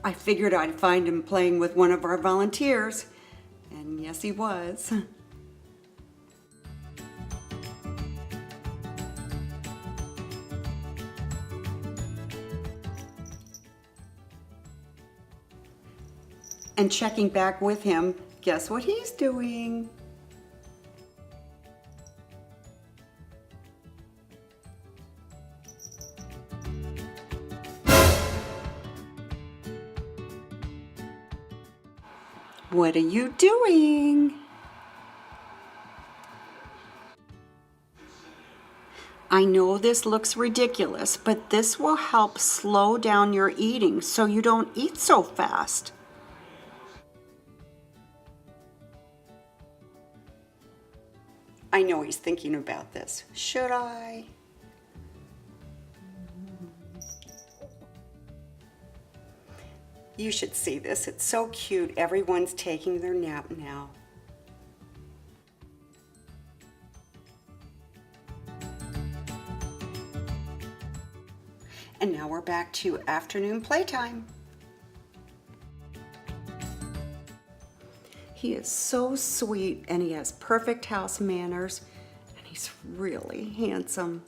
I figured I'd find him playing with one of our volunteers. And yes, he was. And checking back with him, guess what he's doing? What are you doing? I know this looks ridiculous, but this will help slow down your eating so you don't eat so fast. I know he's thinking about this. Should I? You should see this. It's so cute. Everyone's taking their nap now. And now we're back to afternoon playtime. He is so sweet and he has perfect house manners and he's really handsome.